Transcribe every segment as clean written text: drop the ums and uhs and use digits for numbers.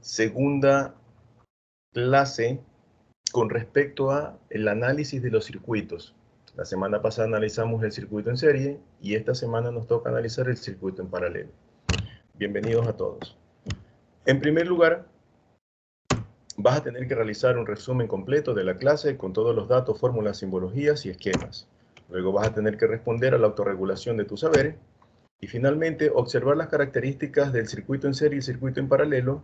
Segunda clase con respecto a el análisis de los circuitos. La semana pasada analizamos el circuito en serie y esta semana nos toca analizar el circuito en paralelo. Bienvenidos a todos. En primer lugar, vas a tener que realizar un resumen completo de la clase con todos los datos, fórmulas, simbologías y esquemas. Luego vas a tener que responder a la autorregulación de tu saber. Y finalmente, observar las características del circuito en serie y circuito en paralelo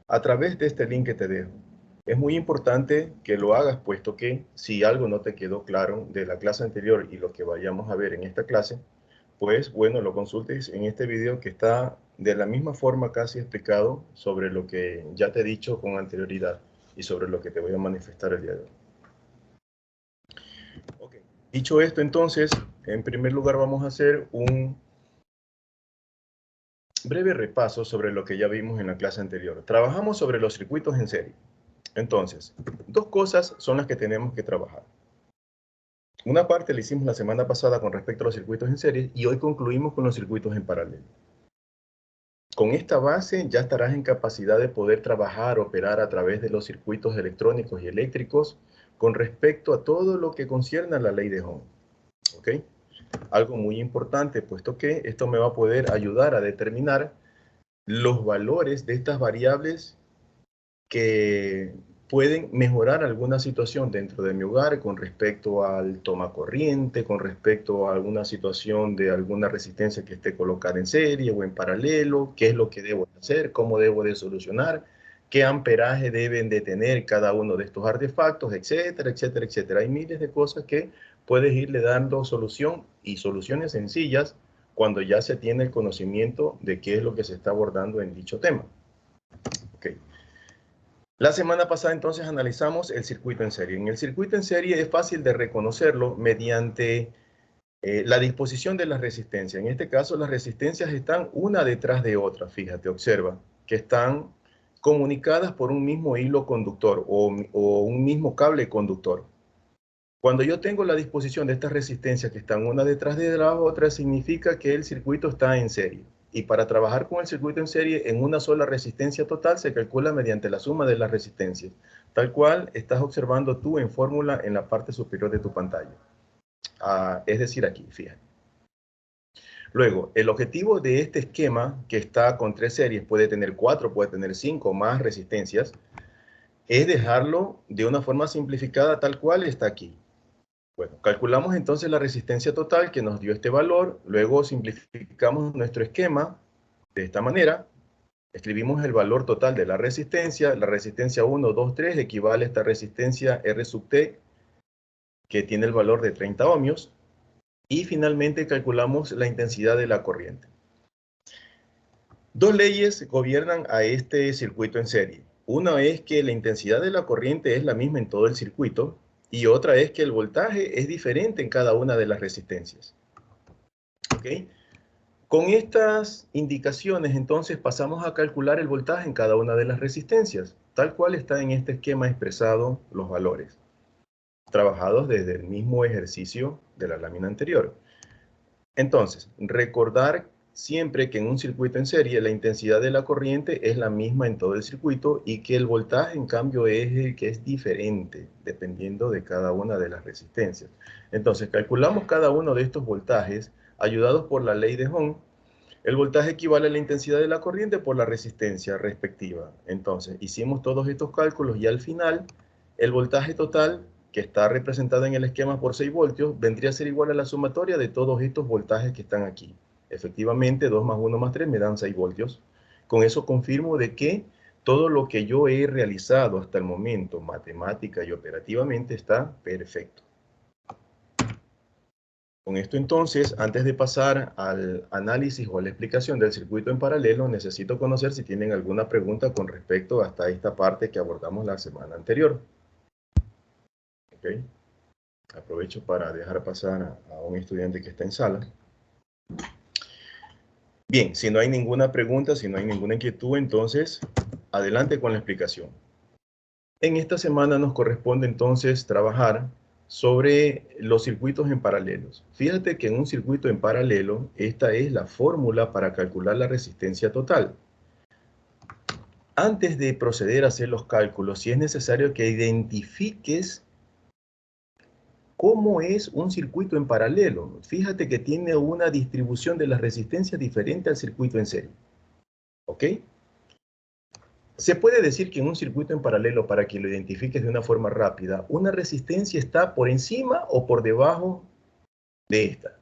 a través de este link que te dejo. Es muy importante que lo hagas, puesto que si algo no te quedó claro de la clase anterior y lo que vayamos a ver en esta clase, pues bueno, lo consultes en este video que está de la misma forma casi explicado sobre lo que ya te he dicho con anterioridad y sobre lo que te voy a manifestar el día de hoy. Okay. Dicho esto, entonces, en primer lugar vamos a hacer un breve repaso sobre lo que ya vimos en la clase anterior. Trabajamos sobre los circuitos en serie. Entonces, dos cosas son las que tenemos que trabajar. Una parte la hicimos la semana pasada con respecto a los circuitos en serie y hoy concluimos con los circuitos en paralelo. Con esta base ya estarás en capacidad de poder trabajar, operar a través de los circuitos electrónicos y eléctricos con respecto a todo lo que concierne a la ley de Ohm. ¿Ok? Algo muy importante, puesto que esto me va a poder ayudar a determinar los valores de estas variables que pueden mejorar alguna situación dentro de mi hogar con respecto al toma corriente, con respecto a alguna situación de alguna resistencia que esté colocada en serie o en paralelo, qué es lo que debo hacer, cómo debo de solucionar, qué amperaje deben de tener cada uno de estos artefactos, etcétera, etcétera, etcétera. Hay miles de cosas que puedes irle dando solución y soluciones sencillas cuando ya se tiene el conocimiento de qué es lo que se está abordando en dicho tema. Okay. La semana pasada entonces analizamos el circuito en serie. En el circuito en serie es fácil de reconocerlo mediante la disposición de las resistencias. En este caso las resistencias están una detrás de otra, fíjate, observa, que están comunicadas por un mismo hilo conductor o un mismo cable conductor. Cuando yo tengo la disposición de estas resistencias que están una detrás de la otra, significa que el circuito está en serie. Y para trabajar con el circuito en serie en una sola resistencia total se calcula mediante la suma de las resistencias, tal cual estás observando tú en fórmula en la parte superior de tu pantalla. Es decir, aquí, fíjate. Luego, el objetivo de este esquema, que está con 3 series, puede tener 4, puede tener 5 más resistencias, es dejarlo de una forma simplificada tal cual está aquí. Bueno, calculamos entonces la resistencia total que nos dio este valor, luego simplificamos nuestro esquema de esta manera, escribimos el valor total de la resistencia 1, 2, 3 equivale a esta resistencia R sub T, que tiene el valor de 30 ohmios, y finalmente calculamos la intensidad de la corriente. Dos leyes gobiernan a este circuito en serie. Una es que la intensidad de la corriente es la misma en todo el circuito, y otra es que el voltaje es diferente en cada una de las resistencias. ¿Ok? Con estas indicaciones, entonces, pasamos a calcular el voltaje en cada una de las resistencias, tal cual está en este esquema expresado los valores, trabajados desde el mismo ejercicio de la lámina anterior. Entonces, recordar siempre que en un circuito en serie la intensidad de la corriente es la misma en todo el circuito y que el voltaje, en cambio, es el que es diferente dependiendo de cada una de las resistencias. Entonces, calculamos cada uno de estos voltajes ayudados por la ley de Ohm. El voltaje equivale a la intensidad de la corriente por la resistencia respectiva. Entonces, hicimos todos estos cálculos y al final, el voltaje total, que está representado en el esquema por 6 voltios, vendría a ser igual a la sumatoria de todos estos voltajes que están aquí. Efectivamente, 2 más 1 más 3 me dan 6 voltios. Con eso confirmo de que todo lo que yo he realizado hasta el momento, matemática y operativamente, está perfecto. Con esto entonces, antes de pasar al análisis o a la explicación del circuito en paralelo, necesito conocer si tienen alguna pregunta con respecto hasta esta parte que abordamos la semana anterior. ¿Okay? Aprovecho para dejar pasar a un estudiante que está en sala. Bien, si no hay ninguna pregunta, si no hay ninguna inquietud, entonces adelante con la explicación. En esta semana nos corresponde entonces trabajar sobre los circuitos en paralelos. Fíjate que en un circuito en paralelo, esta es la fórmula para calcular la resistencia total. Antes de proceder a hacer los cálculos, sí es necesario que identifiques cómo es un circuito en paralelo. Fíjate que tiene una distribución de las resistencias diferente al circuito en serie. ¿Ok? Se puede decir que en un circuito en paralelo, para que lo identifiques de una forma rápida, una resistencia está por encima o por debajo de esta.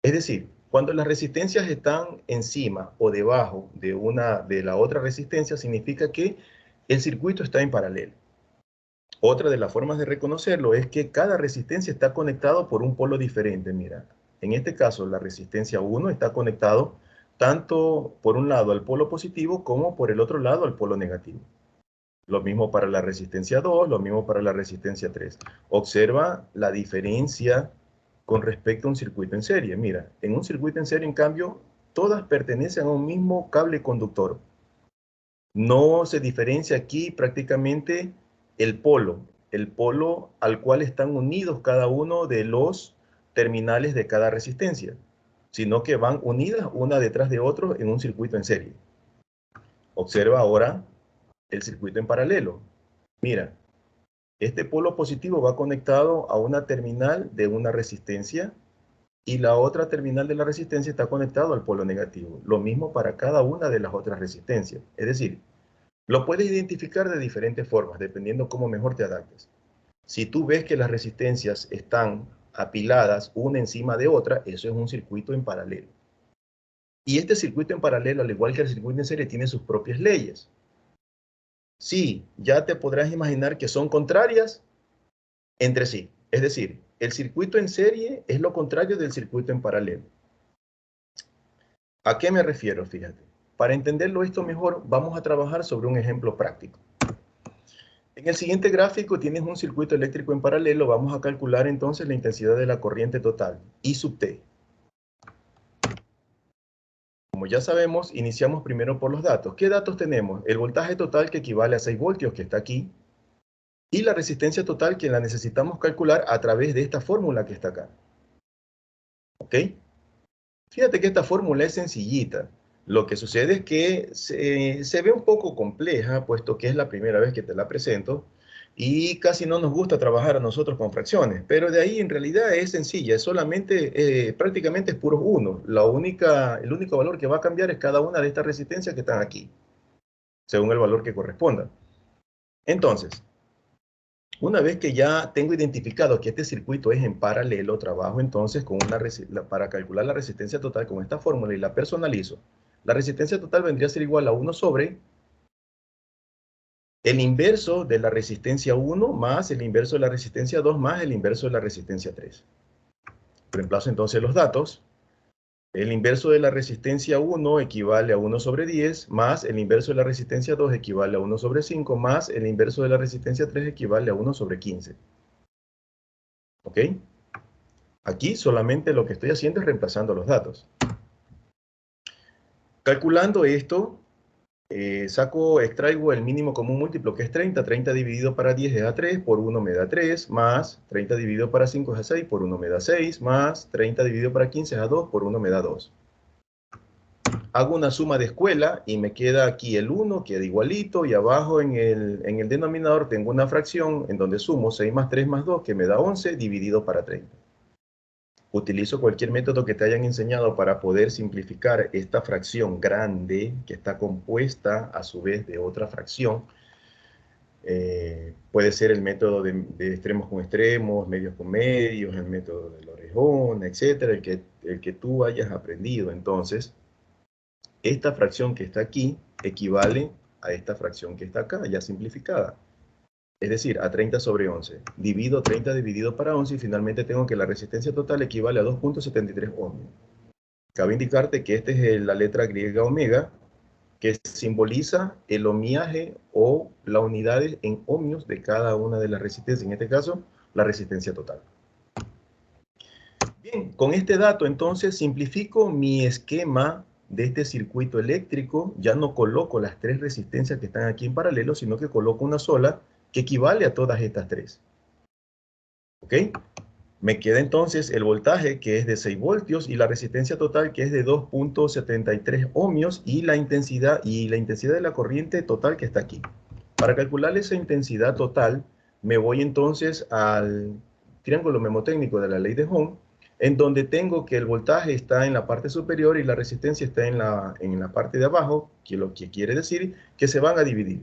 Es decir, cuando las resistencias están encima o debajo de la otra resistencia, significa que el circuito está en paralelo. Otra de las formas de reconocerlo es que cada resistencia está conectado por un polo diferente. Mira, en este caso la resistencia 1 está conectado tanto por un lado al polo positivo como por el otro lado al polo negativo. Lo mismo para la resistencia 2, lo mismo para la resistencia 3. Observa la diferencia con respecto a un circuito en serie. Mira, en un circuito en serie, en cambio, todas pertenecen a un mismo cable conductor. No se diferencia aquí prácticamente el polo al cual están unidos cada uno de los terminales de cada resistencia, sino que van unidas una detrás de otro en un circuito en serie. Observa ahora el circuito en paralelo. Mira, este polo positivo va conectado a una terminal de una resistencia y la otra terminal de la resistencia está conectado al polo negativo. Lo mismo para cada una de las otras resistencias. Es decir, lo puedes identificar de diferentes formas, dependiendo cómo mejor te adaptes. Si tú ves que las resistencias están apiladas una encima de otra, eso es un circuito en paralelo. Y este circuito en paralelo, al igual que el circuito en serie, tiene sus propias leyes. Sí, ya te podrás imaginar que son contrarias entre sí. Es decir, el circuito en serie es lo contrario del circuito en paralelo. ¿A qué me refiero? Fíjate. Para entenderlo esto mejor, vamos a trabajar sobre un ejemplo práctico. En el siguiente gráfico tienes un circuito eléctrico en paralelo. Vamos a calcular entonces la intensidad de la corriente total, I sub T. Como ya sabemos, iniciamos primero por los datos. ¿Qué datos tenemos? El voltaje total, que equivale a 6 voltios, que está aquí, y la resistencia total, que la necesitamos calcular a través de esta fórmula que está acá. ¿Ok? Fíjate que esta fórmula es sencillita. Lo que sucede es que se ve un poco compleja, puesto que es la primera vez que te la presento, y casi no nos gusta trabajar a nosotros con fracciones, pero de ahí en realidad es sencilla, es solamente, prácticamente es puros unos. El único valor que va a cambiar es cada una de estas resistencias que están aquí, según el valor que corresponda. Entonces, una vez que ya tengo identificado que este circuito es en paralelo, trabajo entonces con para calcular la resistencia total con esta fórmula y la personalizo. La resistencia total vendría a ser igual a 1 sobre el inverso de la resistencia 1 más el inverso de la resistencia 2 más el inverso de la resistencia 3. Reemplazo entonces los datos. El inverso de la resistencia 1 equivale a 1 sobre 10, más el inverso de la resistencia 2 equivale a 1 sobre 5, más el inverso de la resistencia 3 equivale a 1 sobre 15. ¿Ok? Aquí solamente lo que estoy haciendo es reemplazando los datos. Calculando esto, extraigo el mínimo común múltiplo, que es 30. 30 dividido para 10 es a 3, por 1 me da 3, más 30 dividido para 5 es a 6, por 1 me da 6, más 30 dividido para 15 es a 2, por 1 me da 2. Hago una suma de escuela y me queda aquí el 1, queda igualito, y abajo en el denominador tengo una fracción en donde sumo 6 más 3 más 2, que me da 11, dividido para 30. Utilizo cualquier método que te hayan enseñado para poder simplificar esta fracción grande que está compuesta a su vez de otra fracción. Puede ser el método de extremos con extremos, medios con medios, el método de la orejona, etcétera, el que tú hayas aprendido. Entonces, esta fracción que está aquí equivale a esta fracción que está acá, ya simplificada. Es decir, a 30 sobre 11. Divido 30 dividido para 11 y finalmente tengo que la resistencia total equivale a 2.73 ohmios. Cabe indicarte que esta es la letra griega omega, que simboliza el ohmiaje o las unidades en ohmios de cada una de las resistencias. En este caso, la resistencia total. Bien, con este dato entonces simplifico mi esquema de este circuito eléctrico. Ya no coloco las tres resistencias que están aquí en paralelo, sino que coloco una sola que equivale a todas estas tres. ¿Ok? Me queda entonces el voltaje, que es de 6 voltios, y la resistencia total, que es de 2.73 ohmios, y la intensidad de la corriente total, que está aquí. Para calcular esa intensidad total, me voy entonces al triángulo mnemotécnico de la ley de Ohm, en donde tengo que el voltaje está en la parte superior y la resistencia está en la parte de abajo, que lo que quiere decir que se van a dividir.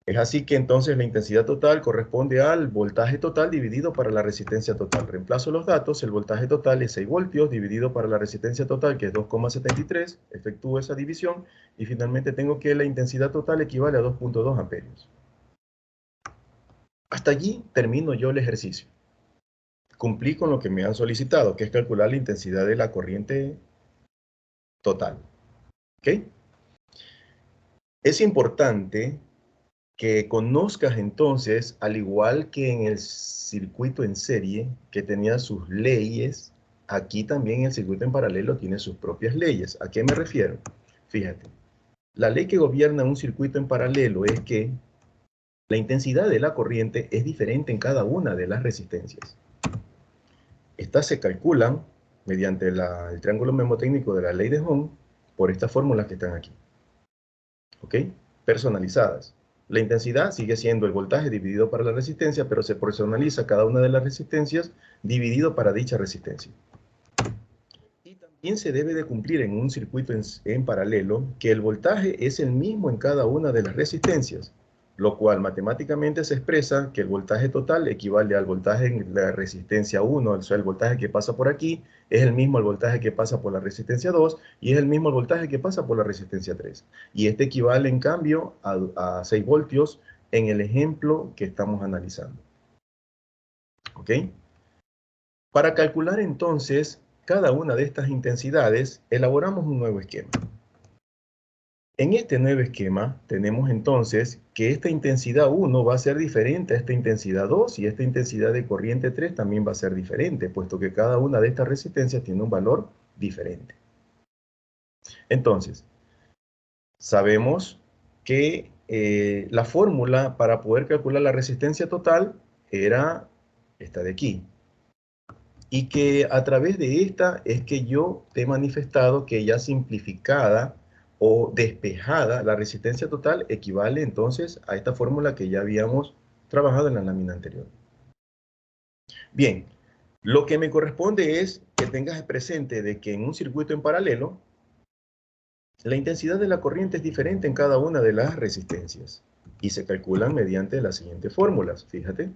Es así que entonces la intensidad total corresponde al voltaje total dividido para la resistencia total. Reemplazo los datos, el voltaje total es 6 voltios dividido para la resistencia total, que es 2,73, efectúo esa división y finalmente tengo que la intensidad total equivale a 2.2 amperios. Hasta allí termino yo el ejercicio. Cumplí con lo que me han solicitado, que es calcular la intensidad de la corriente total. ¿Ok? Es importante que conozcas entonces, al igual que en el circuito en serie, que tenía sus leyes, aquí también el circuito en paralelo tiene sus propias leyes. ¿A qué me refiero? Fíjate, la ley que gobierna un circuito en paralelo es que la intensidad de la corriente es diferente en cada una de las resistencias. Estas se calculan mediante el triángulo mnemotécnico de la ley de Ohm por estas fórmulas que están aquí. ¿Ok? Personalizadas. La intensidad sigue siendo el voltaje dividido para la resistencia, pero se personaliza cada una de las resistencias dividido para dicha resistencia. Y también se debe de cumplir en un circuito en paralelo que el voltaje es el mismo en cada una de las resistencias, lo cual matemáticamente se expresa que el voltaje total equivale al voltaje en la resistencia 1, o sea, el voltaje que pasa por aquí es el mismo al voltaje que pasa por la resistencia 2 y es el mismo al voltaje que pasa por la resistencia 3. Y este equivale en cambio a 6 voltios en el ejemplo que estamos analizando. ¿Ok? Para calcular entonces cada una de estas intensidades, elaboramos un nuevo esquema. En este nuevo esquema tenemos entonces que esta intensidad 1 va a ser diferente a esta intensidad 2 y esta intensidad de corriente 3 también va a ser diferente, puesto que cada una de estas resistencias tiene un valor diferente. Entonces, sabemos que la fórmula para poder calcular la resistencia total era esta de aquí. Y que a través de esta es que yo te he manifestado que ya simplificada o despejada, la resistencia total equivale entonces a esta fórmula que ya habíamos trabajado en la lámina anterior. Bien, lo que me corresponde es que tengas presente de que en un circuito en paralelo, la intensidad de la corriente es diferente en cada una de las resistencias y se calculan mediante las siguientes fórmulas, fíjate.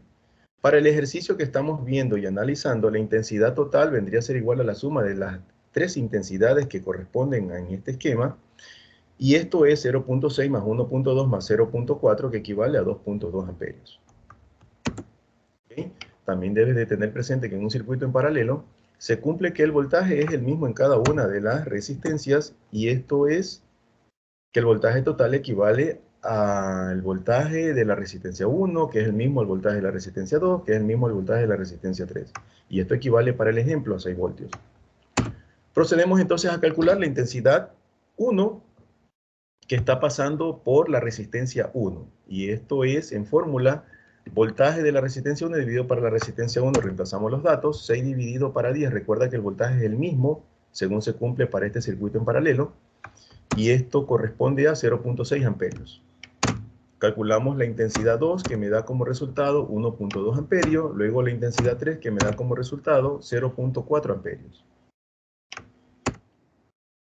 Para el ejercicio que estamos viendo y analizando, la intensidad total vendría a ser igual a la suma de las tres intensidades que corresponden en este esquema, y esto es 0.6 más 1.2 más 0.4, que equivale a 2.2 amperios. ¿Okay? También debes de tener presente que en un circuito en paralelo se cumple que el voltaje es el mismo en cada una de las resistencias, y esto es que el voltaje total equivale al voltaje de la resistencia 1, que es el mismo al voltaje de la resistencia 2, que es el mismo al voltaje de la resistencia 3. Y esto equivale para el ejemplo a 6 voltios. Procedemos entonces a calcular la intensidad 1 que está pasando por la resistencia 1. Y esto es en fórmula voltaje de la resistencia 1 dividido para la resistencia 1. Reemplazamos los datos. 6 dividido para 10. Recuerda que el voltaje es el mismo según se cumple para este circuito en paralelo. Y esto corresponde a 0.6 amperios. Calculamos la intensidad 2 que me da como resultado 1.2 amperios, luego la intensidad 3 que me da como resultado 0.4 amperios.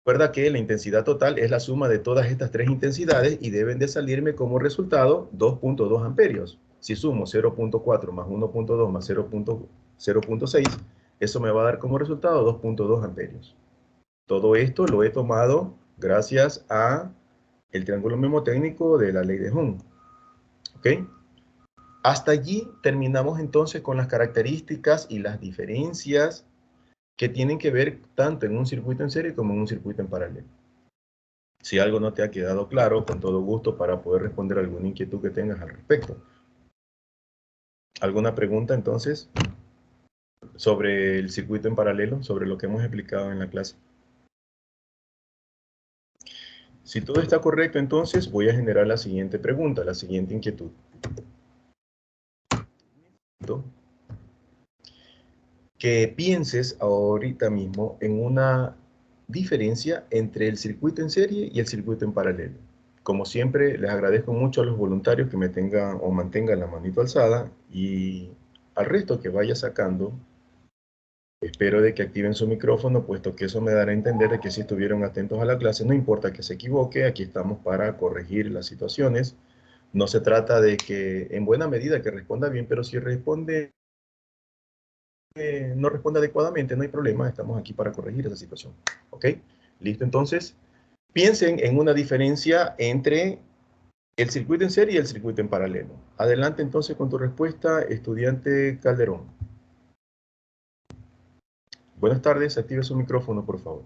Recuerda que la intensidad total es la suma de todas estas tres intensidades y deben de salirme como resultado 2.2 amperios. Si sumo 0.4 más 1.2 más 0.6, eso me va a dar como resultado 2.2 amperios. Todo esto lo he tomado gracias a el triángulo mnemotécnico de la ley de Ohm. ¿Ok? Hasta allí terminamos entonces con las características y las diferencias que tienen que ver tanto en un circuito en serie como en un circuito en paralelo. Si algo no te ha quedado claro, con todo gusto para poder responder alguna inquietud que tengas al respecto. ¿Alguna pregunta entonces sobre el circuito en paralelo, sobre lo que hemos explicado en la clase? Si todo está correcto, entonces voy a generar la siguiente pregunta, la siguiente inquietud. que pienses ahorita mismo en una diferencia entre el circuito en serie y el circuito en paralelo. Como siempre, les agradezco mucho a los voluntarios que me tengan o mantengan la manito alzada, y al resto que vaya sacando, espero de que activen su micrófono, puesto que eso me dará a entender de que si estuvieron atentos a la clase. No importa que se equivoque, aquí estamos para corregir las situaciones. No se trata de que en buena medida que responda bien, pero si responde no responde adecuadamente, no hay problema, estamos aquí para corregir esa situación. ¿Ok? Listo, entonces, piensen en una diferencia entre el circuito en serie y el circuito en paralelo. Adelante entonces con tu respuesta, estudiante Calderón. Buenas tardes, active su micrófono, por favor.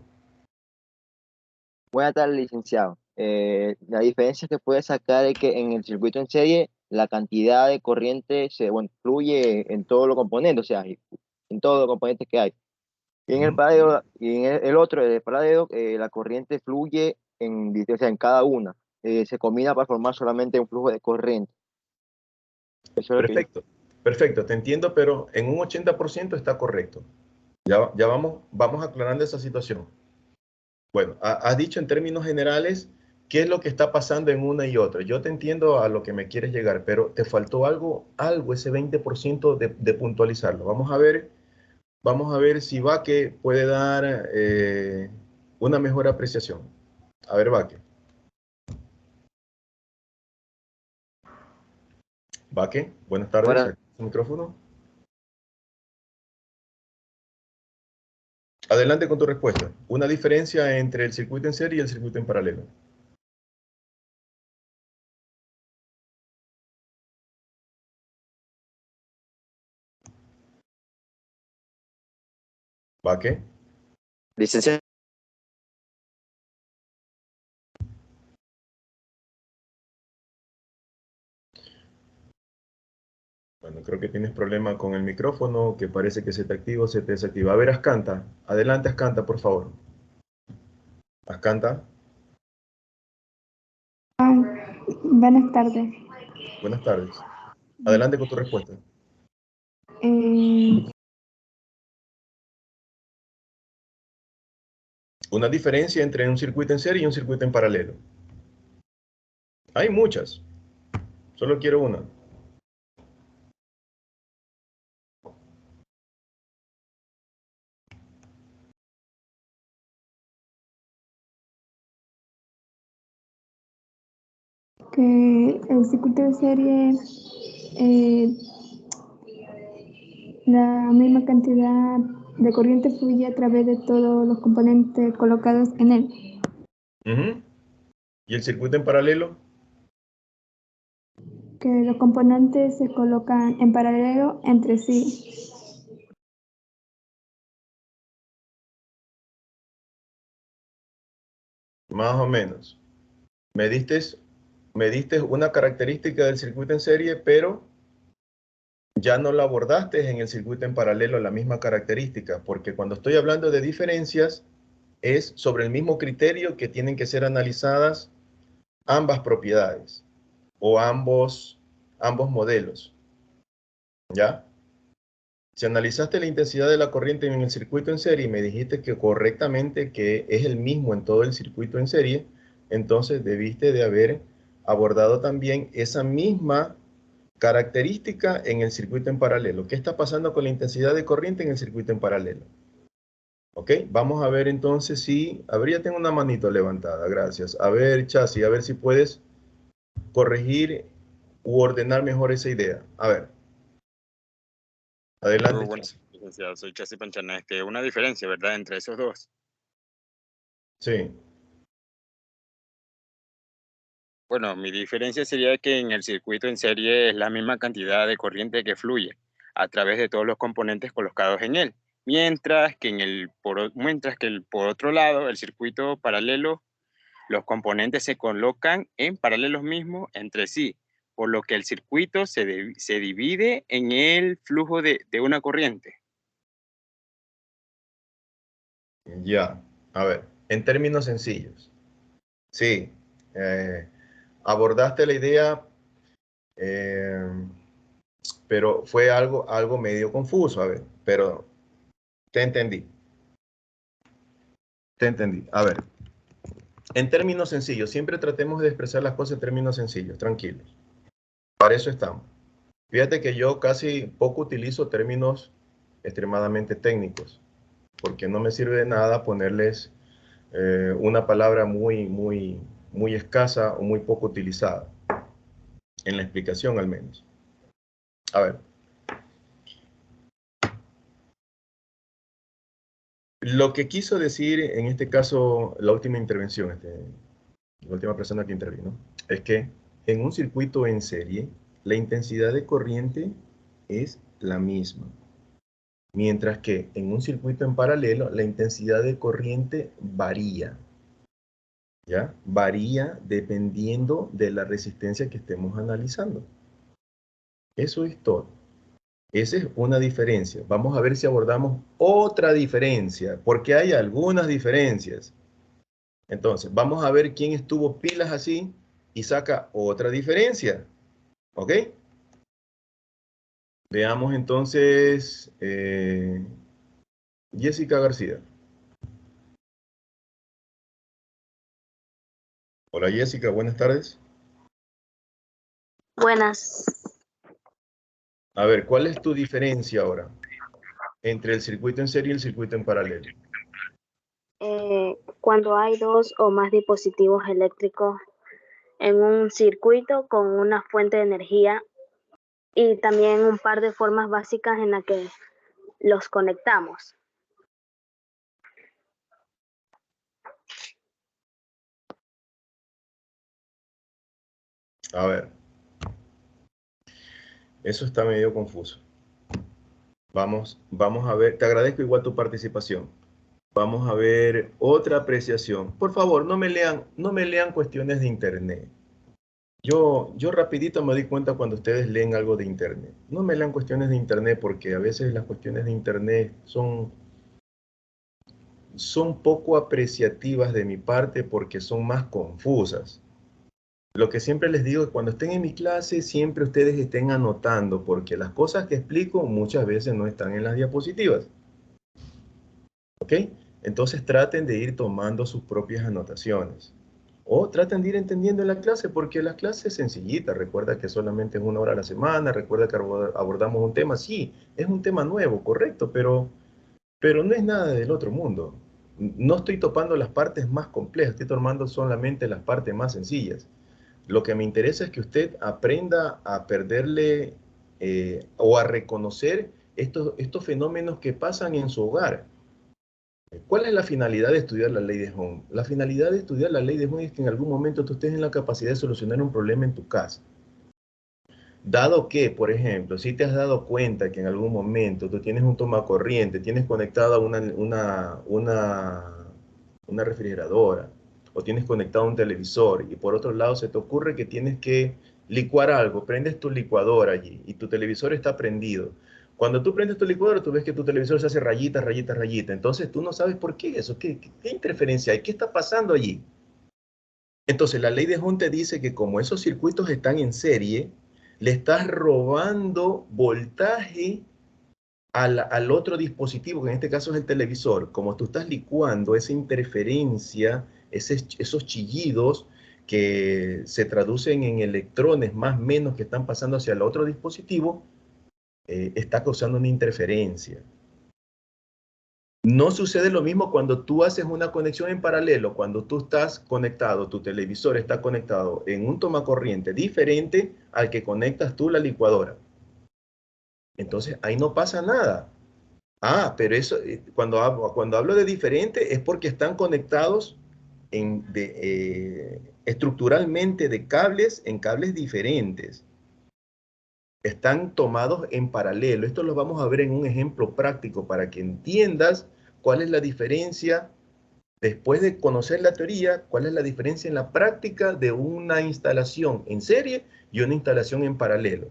Buenas tardes, licenciado. La diferencia que puede sacar es que en el circuito en serie la cantidad de corriente fluye en todos los componentes, o sea, en todos los componentes que hay. Y en el paralelo, y en el otro, el paralelo, la corriente fluye o sea, en cada una. Se combina para formar solamente un flujo de corriente. Eso es lo que Perfecto, perfecto, te entiendo, pero en un 80% está correcto. Ya vamos aclarando esa situación. Bueno, has dicho en términos generales qué es lo que está pasando en una y otra. Yo te entiendo a lo que me quieres llegar, pero te faltó algo, ese 20% de puntualizarlo. Vamos a ver si Vaque puede dar una mejor apreciación. A ver, Vaque. Vaque, buenas tardes. Bueno, Activa su micrófono. Adelante con tu respuesta. Una diferencia entre el circuito en serie y el circuito en paralelo. Vaque. licenciado. Bueno, creo que tienes problema con el micrófono, que parece que se te activa o se te desactiva. A ver, Ascanta. Adelante, Ascanta, por favor. Ascanta. Buenas tardes. Buenas tardes. Adelante con tu respuesta. Eh, Una diferencia entre un circuito en serie y un circuito en paralelo. Hay muchas. Solo quiero una. que el circuito de serie, eh, la misma cantidad de corriente fluye a través de todos los componentes colocados en él. ¿Y el circuito en paralelo? Que los componentes se colocan en paralelo entre sí. Más o menos. Me diste una característica del circuito en serie, pero ya no la abordaste en el circuito en paralelo la misma característica, porque cuando estoy hablando de diferencias es sobre el mismo criterio que tienen que ser analizadas ambas propiedades o ambos modelos. ¿Ya? Si analizaste la intensidad de la corriente en el circuito en serie y me dijiste que correctamente que es el mismo en todo el circuito en serie, entonces debiste de haber abordado también esa misma característica en el circuito en paralelo. ¿Qué está pasando con la intensidad de corriente en el circuito en paralelo? ¿Ok? Vamos a ver entonces si... A ver, ya tengo una manito levantada, gracias. A ver, Chasi, a ver si puedes corregir u ordenar mejor esa idea. A ver. Adelante, Bueno, Chasi. licenciado, soy Chasi Panchana. Una diferencia, ¿verdad?, entre esos dos. Sí. Bueno, mi diferencia sería que en el circuito en serie es la misma cantidad de corriente que fluye a través de todos los componentes colocados en él, mientras que por otro lado, el circuito paralelo, los componentes se colocan en paralelos mismos entre sí, por lo que el circuito se divide en el flujo de una corriente. Ya, a ver, en términos sencillos. Sí, abordaste la idea, pero fue algo medio confuso, a ver, pero Te entendí. Te entendí. A ver, en términos sencillos, siempre tratemos de expresar las cosas en términos sencillos, tranquilos. Para eso estamos. Fíjate que yo casi poco utilizo términos extremadamente técnicos, porque no me sirve de nada ponerles una palabra muy escasa o muy poco utilizada, en la explicación al menos. A ver. Lo que quiso decir en este caso, la última intervención, la última persona que intervino, es que en un circuito en serie, la intensidad de corriente es la misma. Mientras que en un circuito en paralelo, la intensidad de corriente varía. ¿Ya? Varía dependiendo de la resistencia que estemos analizando. Eso es todo. Esa es una diferencia. Vamos a ver si abordamos otra diferencia, porque hay algunas diferencias. Entonces, vamos a ver quién estuvo pilas así y saca otra diferencia. ¿Ok? Veamos entonces Jessica García. Hola Jessica, buenas tardes. Buenas. A ver, ¿cuál es tu diferencia ahora entre el circuito en serie y el circuito en paralelo? Cuando hay dos o más dispositivos eléctricos en un circuito con una fuente de energía y también un par de formas básicas en las que los conectamos. A ver, eso está medio confuso. Vamos a ver, te agradezco igual tu participación. Vamos a ver otra apreciación. Por favor, no me lean cuestiones de internet. Yo rapidito me doy cuenta cuando ustedes leen algo de internet. No me lean cuestiones de internet porque a veces las cuestiones de internet son poco apreciativas de mi parte porque son más confusas. Lo que siempre les digo es cuando estén en mi clase, siempre ustedes estén anotando porque las cosas que explico muchas veces no están en las diapositivas. ¿Ok? Entonces traten de ir tomando sus propias anotaciones. O traten de ir entendiendo la clase, porque la clase es sencillita. Recuerda que solamente es 1 hora a la semana. Recuerda que abordamos un tema. Sí, es un tema nuevo, correcto, pero no es nada del otro mundo. No estoy topando las partes más complejas, estoy tomando solamente las partes más sencillas. Lo que me interesa es que usted aprenda a perderle o a reconocer estos fenómenos que pasan en su hogar. ¿Cuál es la finalidad de estudiar la ley de Ohm? La finalidad de estudiar la ley de Ohm es que en algún momento tú estés en la capacidad de solucionar un problema en tu casa. Dado que, por ejemplo, si te has dado cuenta que en algún momento tú tienes un tomacorriente, tienes conectada una refrigeradora, o tienes conectado un televisor, y por otro lado se te ocurre que tienes que licuar algo, prendes tu licuadora allí, y tu televisor está prendido. Cuando tú prendes tu licuadora, tú ves que tu televisor se hace rayita, rayita, rayita. Entonces tú no sabes por qué eso, qué interferencia hay, qué está pasando allí. Entonces la ley de Ohm te dice que como esos circuitos están en serie, le estás robando voltaje al otro dispositivo, que en este caso es el televisor. Como tú estás licuando esa interferencia, esos chillidos que se traducen en electrones más o menos que están pasando hacia el otro dispositivo, está causando una interferencia. No sucede lo mismo cuando tú haces una conexión en paralelo, cuando tú estás conectado, tu televisor está conectado en un tomacorriente diferente al que conectas tú la licuadora. Entonces ahí no pasa nada. Ah, pero eso, cuando hablo de diferente es porque están conectados estructuralmente en cables diferentes. Están tomados en paralelo. Esto lo vamos a ver en un ejemplo práctico para que entiendas cuál es la diferencia, después de conocer la teoría, cuál es la diferencia en la práctica de una instalación en serie y una instalación en paralelo.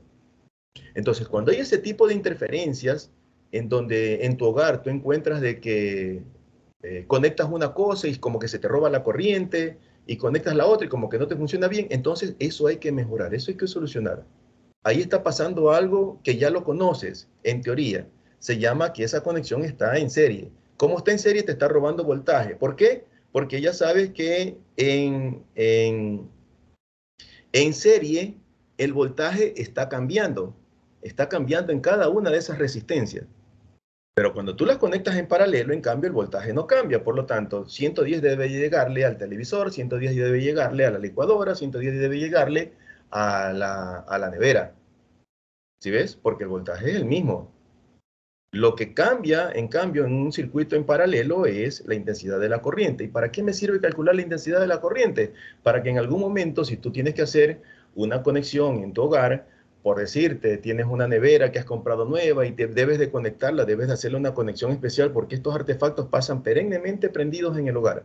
Entonces, cuando hay ese tipo de interferencias, en donde en tu hogar tú encuentras de que conectas una cosa y como que se te roba la corriente, y conectas la otra y como que no te funciona bien, entonces eso hay que mejorar, eso hay que solucionar. Ahí está pasando algo que ya lo conoces, en teoría. se llama que esa conexión está en serie. Como está en serie, te está robando voltaje. ¿Por qué? Porque ya sabes que en serie el voltaje está cambiando en cada una de esas resistencias. Pero cuando tú las conectas en paralelo, en cambio, el voltaje no cambia. Por lo tanto, 110 debe llegarle al televisor, 110 debe llegarle a la licuadora, 110 debe llegarle a la nevera. ¿Sí ves? Porque el voltaje es el mismo. Lo que cambia, en cambio, en un circuito en paralelo es la intensidad de la corriente. ¿Y para qué me sirve calcular la intensidad de la corriente? Para que en algún momento, si tú tienes que hacer una conexión en tu hogar, por decirte, tienes una nevera que has comprado nueva y te debes de conectarla, debes de hacerle una conexión especial porque estos artefactos pasan perennemente prendidos en el hogar.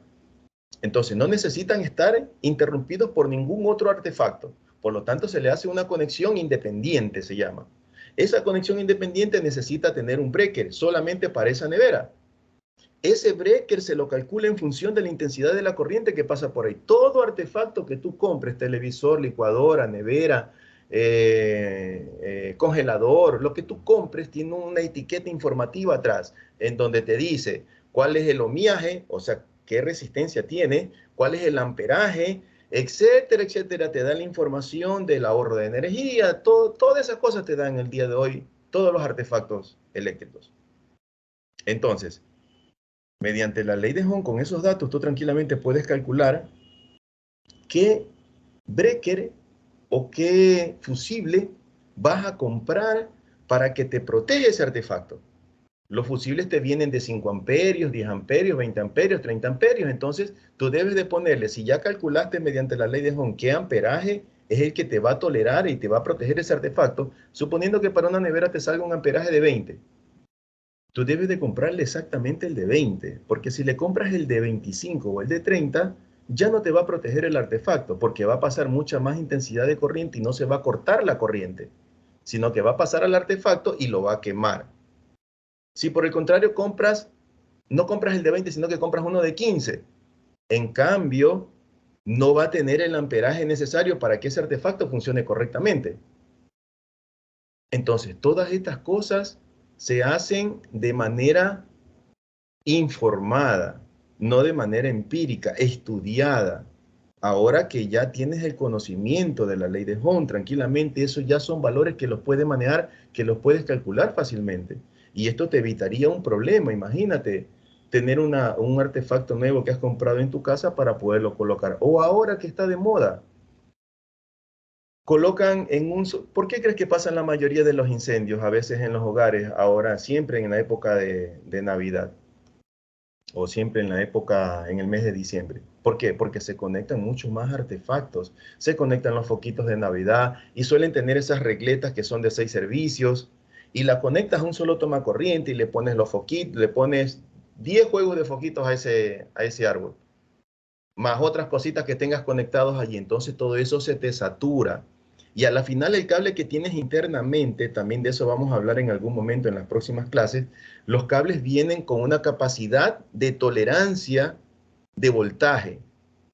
Entonces, no necesitan estar interrumpidos por ningún otro artefacto. Por lo tanto, se le hace una conexión independiente, se llama. Esa conexión independiente necesita tener un breaker solamente para esa nevera. Ese breaker se lo calcula en función de la intensidad de la corriente que pasa por ahí. Todo artefacto que tú compres, televisor, licuadora, nevera, congelador, lo que tú compres tiene una etiqueta informativa atrás en donde te dice cuál es el ohmiaje, o sea, qué resistencia tiene, cuál es el amperaje, etcétera, etcétera. Te da la información del ahorro de energía, todas esas cosas te dan el día de hoy todos los artefactos eléctricos. Entonces, mediante la ley de Ohm, con esos datos, tú tranquilamente puedes calcular qué breaker o qué fusible vas a comprar para que te proteja ese artefacto. Los fusibles te vienen de 5 amperios, 10 amperios, 20 amperios, 30 amperios. Entonces, tú debes de ponerle, si ya calculaste mediante la ley de Ohm qué amperaje es el que te va a tolerar y te va a proteger ese artefacto, suponiendo que para una nevera te salga un amperaje de 20. Tú debes de comprarle exactamente el de 20, porque si le compras el de 25 o el de 30, ya no te va a proteger el artefacto, porque va a pasar mucha más intensidad de corriente y no se va a cortar la corriente, sino que va a pasar al artefacto y lo va a quemar. Si por el contrario no compras el de 20, sino que compras uno de 15, en cambio, no va a tener el amperaje necesario para que ese artefacto funcione correctamente. Entonces, todas estas cosas se hacen de manera informada, no de manera empírica, estudiada. Ahora que ya tienes el conocimiento de la ley de Ohm, tranquilamente, esos ya son valores que los puedes manejar, que los puedes calcular fácilmente. Y esto te evitaría un problema. Imagínate tener un artefacto nuevo que has comprado en tu casa para poderlo colocar. O ahora que está de moda, colocan en un... ¿Por qué crees que pasan la mayoría de los incendios a veces en los hogares, ahora siempre en la época de Navidad? O siempre en la época, en el mes de diciembre. ¿Por qué? Porque se conectan muchos más artefactos. Se conectan los foquitos de Navidad y suelen tener esas regletas que son de 6 servicios y la conectas a un solo toma corriente y le pones los foquitos, le pones 10 juegos de foquitos a ese árbol, más otras cositas que tengas conectados allí. Entonces todo eso se te satura. Y a la final el cable que tienes internamente, también de eso vamos a hablar en algún momento en las próximas clases, los cables vienen con una capacidad de tolerancia de voltaje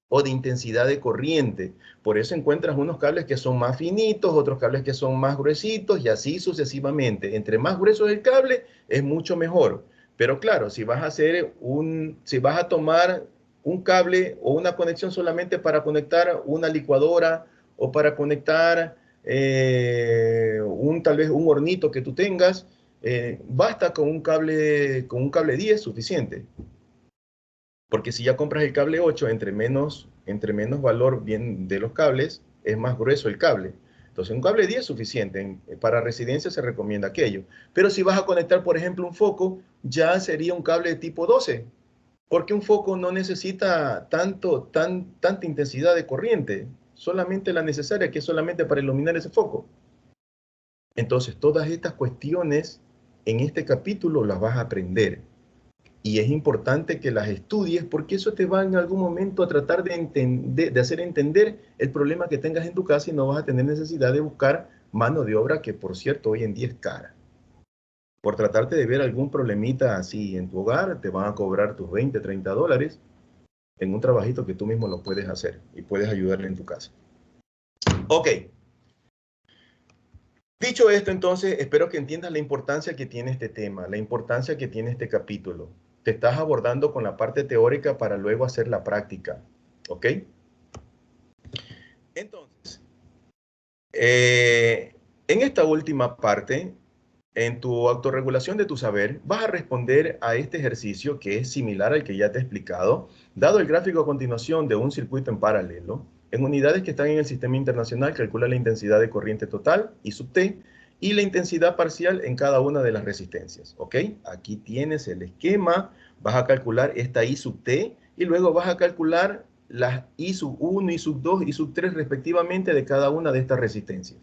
o de intensidad de corriente. Por eso encuentras unos cables que son más finitos, otros cables que son más gruesitos y así sucesivamente. Entre más grueso es el cable, es mucho mejor. Pero claro, si vas a tomar un cable o una conexión solamente para conectar una licuadora o para conectar tal vez un hornito que tú tengas, basta con un cable 10 suficiente. Porque si ya compras el cable 8, entre menos valor bien de los cables, es más grueso el cable. Entonces un cable 10 es suficiente. Para residencia se recomienda aquello. Pero si vas a conectar, por ejemplo, un foco, ya sería un cable de tipo 12. Porque un foco no necesita tanta intensidad de corriente. Solamente la necesaria, que es solamente para iluminar ese foco. Entonces, todas estas cuestiones en este capítulo las vas a aprender. Y es importante que las estudies porque eso te va en algún momento a tratar de hacer entender el problema que tengas en tu casa y no vas a tener necesidad de buscar mano de obra que, por cierto, hoy en día es cara. Por tratarte de ver algún problemita así en tu hogar, te van a cobrar tus 20, 30 dólares en un trabajito que tú mismo lo puedes hacer y puedes ayudarle en tu casa. Ok. Dicho esto, entonces, espero que entiendas la importancia que tiene este tema, la importancia que tiene este capítulo. Te estás abordando con la parte teórica para luego hacer la práctica, ¿ok? Entonces, en esta última parte, en tu autorregulación de tu saber, vas a responder a este ejercicio que es similar al que ya te he explicado, dado el gráfico a continuación de un circuito en paralelo. En unidades que están en el sistema internacional, calcula la intensidad de corriente total, I sub T, y la intensidad parcial en cada una de las resistencias, ¿ok? Aquí tienes el esquema, vas a calcular esta I sub T, y luego vas a calcular las I sub 1, I sub 2, I sub 3 respectivamente de cada una de estas resistencias.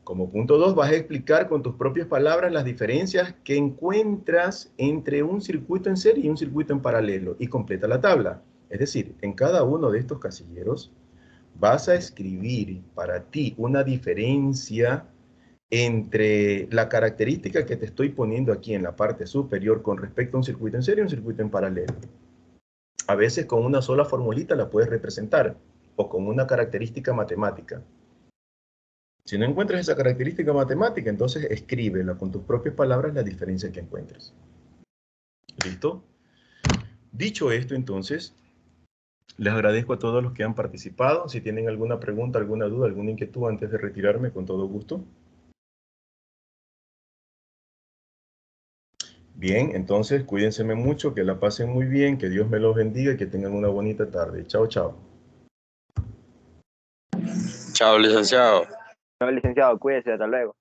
Como punto 2, vas a explicar con tus propias palabras las diferencias que encuentras entre un circuito en serie y un circuito en paralelo y completa la tabla. Es decir, en cada uno de estos casilleros vas a escribir para ti una diferencia entre la característica que te estoy poniendo aquí en la parte superior con respecto a un circuito en serie y un circuito en paralelo. A veces con una sola formulita la puedes representar o con una característica matemática. Si no encuentras esa característica matemática, entonces escríbela con tus propias palabras la diferencia que encuentres. ¿Listo? Dicho esto, entonces, les agradezco a todos los que han participado. Si tienen alguna pregunta, alguna duda, alguna inquietud antes de retirarme, con todo gusto. Bien, entonces cuídense mucho, que la pasen muy bien, que Dios me los bendiga y que tengan una bonita tarde. Chao, chao. Chao, licenciado. No, licenciado, cuídese, hasta luego.